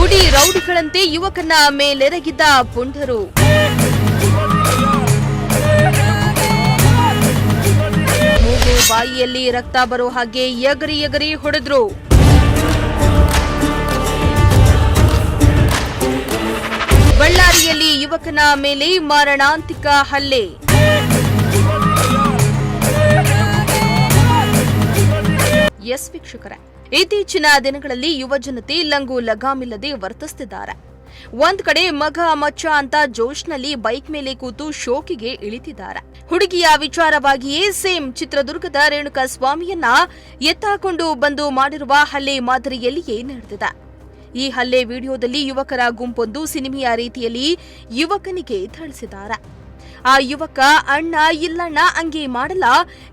ಪುಡಿ ರೌಡಿಗಳಂತೆ ಯುವಕನ ಮೇಲೆರಗಿದ್ದ ಪುಂಡರು. ಮೂಗು ಬಾಯಿಯಲ್ಲಿ ರಕ್ತ ಬರೋ ಹಾಗೆ ಎಗರಿ ಎಗರಿ ಹೊಡೆದ್ರು. ಬಳ್ಳಾರಿಯಲ್ಲಿ ಯುವಕನ ಮೇಲೆ ಮಾರಣಾಂತಿಕ ಹಲ್ಲೆ. ಎಸ್ ವೀಕ್ಷಕರೇ, ಇತ್ತೀಚಿನ ದಿನಗಳಲ್ಲಿ ಯುವಜನತೆ ಲಂಗು ಲಗಾಮಿಲ್ಲದೆ ವರ್ತಿಸುತ್ತಿದ್ದಾರೆ. ಒಂದ್ ಕಡೆ ಮಗ ಮಚ್ಚ ಅಂತ ಜೋಶ್ನಲ್ಲಿ ಬೈಕ್ ಮೇಲೆ ಕೂತು ಶೋಕಿಗೆ ಇಳಿತಿದ್ದಾರೆ. ಹುಡುಗಿಯ ವಿಚಾರವಾಗಿಯೇ ಸೇಮ್ ಚಿತ್ರದುರ್ಗದ ರೇಣುಕಾ ಸ್ವಾಮಿಯನ್ನ ಎತ್ತಾಕೊಂಡು ಬಂದು ಮಾಡಿರುವ ಹಲ್ಲೆ ಮಾದರಿಯಲ್ಲಿಯೇ ನಡೆದಿದೆ. ಈ ಹಲ್ಲೆ ವಿಡಿಯೋದಲ್ಲಿ ಯುವಕರ ಗುಂಪೊಂದು ಸಿನಿಮೆಯ ರೀತಿಯಲ್ಲಿ ಯುವಕನಿಗೆ ಥಳಿಸಿದ್ದಾರೆ. ಆ ಯುವಕ ಅಣ್ಣ ಇಲ್ಲಣ್ಣ ಹಂಗೆ ಮಾಡಲ್ಲ,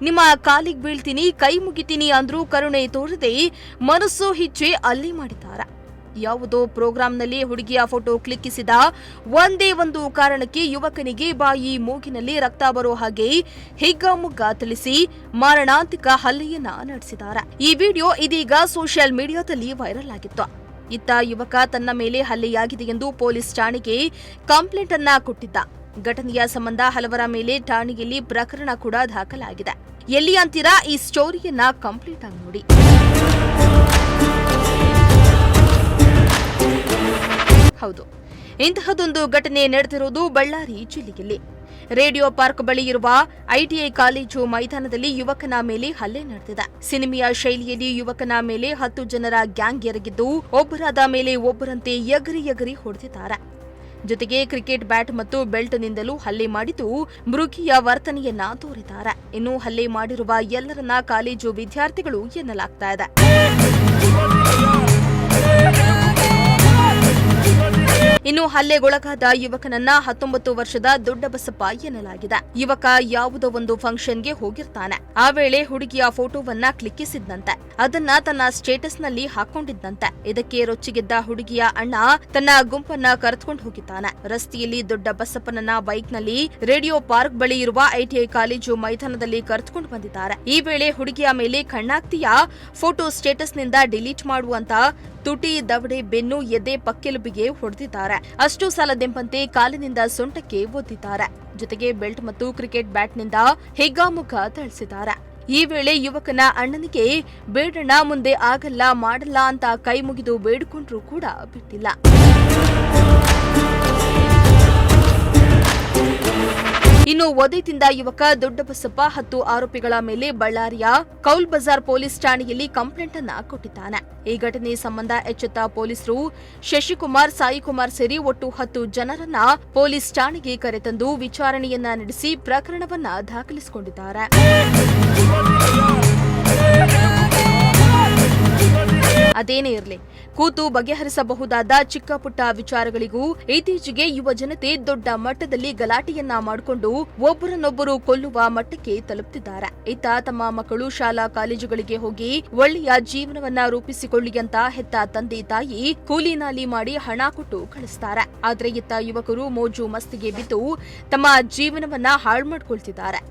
ನಿಮ್ಮ ಕಾಲಿಗೆ ಬೀಳ್ತೀನಿ, ಕೈ ಮುಗಿತೀನಿ ಅಂದ್ರೂ ಕರುಣೆ ತೋರದೆ ಮನಸ್ಸು ಹಿಚ್ಚೆ ಹಲ್ಲೆ ಮಾಡಿದ್ದಾರೆ. ಯಾವುದೋ ಪ್ರೋಗ್ರಾಂನಲ್ಲಿ ಹುಡುಗಿಯ ಫೋಟೋ ಕ್ಲಿಕ್ಕಿಸಿದ ಒಂದೇ ಒಂದು ಕಾರಣಕ್ಕೆ ಯುವಕನಿಗೆ ಬಾಯಿ ಮೂಗಿನಲ್ಲಿ ರಕ್ತ ಬರೋ ಹಾಗೆ ಹಿಗ್ಗಾಮುಗ್ಗಾ ತಿಳಿಸಿ ಮಾರಣಾಂತಿಕ ಹಲ್ಲೆಯನ್ನ ನಡೆಸಿದ್ದಾರೆ. ಈ ವಿಡಿಯೋ ಇದೀಗ ಸೋಷಿಯಲ್ ಮೀಡಿಯಾದಲ್ಲಿ ವೈರಲ್ ಆಗಿತ್ತು. ಇತ್ತ ಯುವಕ ತನ್ನ ಮೇಲೆ ಹಲ್ಲೆಯಾಗಿದೆ ಎಂದು ಪೊಲೀಸ್ ಠಾಣೆಗೆ ಕಂಪ್ಲೇಂಟ್ ಅನ್ನ ಕೊಟ್ಟಿದ್ದ. ಘಟನೆಯ ಸಂಬಂಧ ಹಲವರ ಮೇಲೆ ಠಾಣೆಯಲ್ಲಿ ಪ್ರಕರಣ ಕೂಡ ದಾಖಲಾಗಿದೆ. ಎಲ್ಲಿ ಅಂತೀರಾ? ಈ ಸ್ಟೋರಿಯನ್ನ ಕಂಪ್ಲೀಟ್ ಆಗಿ ನೋಡಿ. ಹೌದು, ಇಂತಹದೊಂದು ಘಟನೆ ನಡೆದಿರುವುದು ಬಳ್ಳಾರಿ ಜಿಲ್ಲೆಯಲ್ಲಿ. ರೇಡಿಯೋ ಪಾರ್ಕ್ ಬಳಿ ಇರುವ ಐಟಿಐ ಕಾಲೇಜು ಮೈದಾನದಲ್ಲಿ ಯುವಕನ ಮೇಲೆ ಹಲ್ಲೆ ನಡೆದಿದೆ. ಸಿನಿಮೆಯ ಶೈಲಿಯಲ್ಲಿ ಯುವಕನ ಮೇಲೆ 10 ಜನರ ಗ್ಯಾಂಗ್ ಎರಗಿದ್ದು ಒಬ್ಬರಾದ ಮೇಲೆ ಒಬ್ಬರಂತೆ ಎಗರಿ ಎಗರಿ ಹೊಡೆದಿದ್ದಾರೆ. ಜೊತೆಗೆ ಕ್ರಿಕೆಟ್ ಬ್ಯಾಟ್ ಮತ್ತು ಬೆಲ್ಟ್ನಿಂದಲೂ ಹಲ್ಲೆ ಮಾಡಿದ್ದು ಮೃಗೀಯ ವರ್ತನೆಯನ್ನ ತೋರಿದ್ದಾರೆ. ಇನ್ನು ಹಲ್ಲೆ ಮಾಡಿರುವ ಎಲ್ಲರನ್ನ ಕಾಲೇಜು ವಿದ್ಯಾರ್ಥಿಗಳು ಎನ್ನಲಾಗ್ತಾ ಇದೆ. ಇನ್ನು ಹಲ್ಲೆಗೊಳಗಾದ ಯುವಕನನ್ನ 19 ವರ್ಷದ ದೊಡ್ಡ ಬಸಪ್ಪ ಎನ್ನಲಾಗಿದೆ. ಯುವಕ ಯಾವುದೋ ಒಂದು ಫಂಕ್ಷನ್ಗೆ ಹೋಗಿರ್ತಾನೆ. ಆ ವೇಳೆ ಹುಡುಗಿಯ ಫೋಟೋವನ್ನ ಕ್ಲಿಕ್ಕಿಸಿದ್ದಂತೆ. ಅದನ್ನ ತನ್ನ ಸ್ಟೇಟಸ್ನಲ್ಲಿ ಹಾಕೊಂಡಿದ್ದಂತೆ. ಇದಕ್ಕೆ ರೊಚ್ಚಿಗೆದ್ದ ಹುಡುಗಿಯ ಅಣ್ಣ ತನ್ನ ಗುಂಪನ್ನ ಕರೆದುಕೊಂಡು ಹೋಗಿದ್ದಾನೆ. ರಸ್ತೆಯಲ್ಲಿ ದೊಡ್ಡ ಬಸಪ್ಪನನ್ನ ಬೈಕ್ನಲ್ಲಿ ರೇಡಿಯೋ ಪಾರ್ಕ್ ಬಳಿ ಇರುವ ಐಟಿಐ ಕಾಲೇಜು ಮೈದಾನದಲ್ಲಿ ಕರೆದುಕೊಂಡು ಬಂದಿದ್ದಾರೆ. ಈ ವೇಳೆ ಹುಡುಗಿಯ ಮೇಲೆ ಕಣ್ಣಾಗ್ತಿಯಾ, ಫೋಟೋ ಸ್ಟೇಟಸ್ನಿಂದ ಡಿಲೀಟ್ ಮಾಡುವಂತ ತುಟಿ, ದವಡೆ, ಬೆನ್ನು, ಎದೆ, ಪಕ್ಕೆಲುಬಿಗೆ ಹೊಡೆದಿದ್ದಾರೆ. ಅಷ್ಟು ಸಾಲದೆಂಬಂತೆ ಕಾಲಿನಿಂದ ಸೊಂಟಕ್ಕೆ ಒದ್ದಿದ್ದಾರೆ. ಜೊತೆಗೆ ಬೆಲ್ಟ್ ಮತ್ತು ಕ್ರಿಕೆಟ್ ಬ್ಯಾಟ್ನಿಂದ ಹಿಗ್ಗಾಮುಗ್ಗಾ ಥಳಿಸಿದ್ದಾರೆ. ಈ ವೇಳೆ ಯುವಕನ ಅಣ್ಣನಿಗೆ ಬೇಡಣ್ಣ, ಮುಂದೆ ಆಗಲ್ಲ, ಮಾಡಲ್ಲ ಅಂತ ಕೈ ಮುಗಿದು ಬೇಡಿಕೊಂಡ್ರೂ ಕೂಡ ಬಿಟ್ಟಿಲ್ಲ. ಇನ್ನು ಒದೆ ತಿಂದ ಯುವಕ ದೊಡ್ಡ ಬಸಪ್ಪ 10 ಆರೋಪಿಗಳ ಮೇಲೆ ಬಳ್ಳಾರಿಯ ಕೌಲ್ ಬಜಾರ್ ಪೊಲೀಸ್ ಠಾಣೆಯಲ್ಲಿ ಕಂಪ್ಲೇಂಟ್ ಅನ್ನ ಕೊಟ್ಟಿದ್ದಾನೆ. ಈ ಘಟನೆ ಸಂಬಂಧ ಎಚ್ಚೆತ್ತ ಪೊಲೀಸರು ಶಶಿಕುಮಾರ್, ಸಾಯಿಕುಮಾರ್ ಸೇರಿ ಒಟ್ಟು 10 ಜನರನ್ನ ಪೊಲೀಸ್ ಠಾಣೆಗೆ ಕರೆತಂದು ವಿಚಾರಣೆಯನ್ನ ನಡೆಸಿ ಪ್ರಕರಣವನ್ನ ದಾಖಲಿಸಿಕೊಂಡಿದ್ದಾರೆ. ಅದೇನೇ ಇರಲಿ, ಕೂತು ಬಗೆಹರಿಸಬಹುದಾದ ಚಿಕ್ಕ ಪುಟ್ಟ ವಿಚಾರಗಳಿಗೂ ಇತ್ತೀಚೆಗೆ ಯುವ ಜನತೆ ದೊಡ್ಡ ಮಟ್ಟದಲ್ಲಿ ಗಲಾಟೆಯನ್ನ ಮಾಡಿಕೊಂಡು ಒಬ್ಬರನ್ನೊಬ್ಬರು ಕೊಲ್ಲುವ ಮಟ್ಟಕ್ಕೆ ತಲುಪುತ್ತಿದ್ದಾರೆ. ಇತ್ತ ತಮ್ಮ ಮಕ್ಕಳು ಶಾಲಾ ಕಾಲೇಜುಗಳಿಗೆ ಹೋಗಿ ಒಳ್ಳೆಯ ಜೀವನವನ್ನ ರೂಪಿಸಿಕೊಳ್ಳಿ ಅಂತ ಹೆತ್ತ ತಂದೆ ತಾಯಿ ಕೂಲಿ ನಾಲಿ ಮಾಡಿ ಹಣ ಕೊಟ್ಟು ಕಳಿಸ್ತಾರೆ. ಆದ್ರೆ ಇತ್ತ ಯುವಕರು ಮೋಜು ಮಸ್ತಿಗೆ ಬಿದ್ದು ತಮ್ಮ ಜೀವನವನ್ನ ಹಾಳು ಮಾಡ್ಕೊಳ್ತಿದ್ದಾರೆ.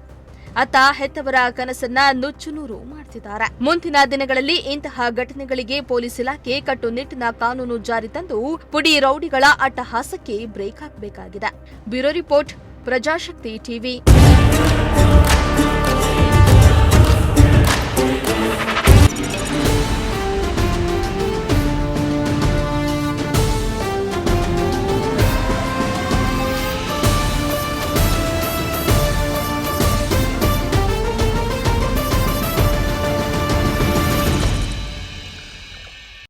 ಅತ್ತ ಹೆತ್ತವರ ಕನಸನ್ನ ನುಚ್ಚುನೂರು ಮಾಡ್ತಿದ್ದಾರೆ. ಮುಂದಿನ ದಿನಗಳಲ್ಲಿ ಇಂತಹ ಘಟನೆಗಳಿಗೆ ಪೊಲೀಸ್ ಇಲಾಖೆ ಕಟ್ಟುನಿಟ್ಟಿನ ಕಾನೂನು ಜಾರಿ ತಂದು ಪುಡಿ ರೌಡಿಗಳ ಅಟ್ಟಹಾಸಕ್ಕೆ ಬ್ರೇಕ್ ಹಾಕಬೇಕಾಗಿದೆ. Bureau report, Prajashakti TV.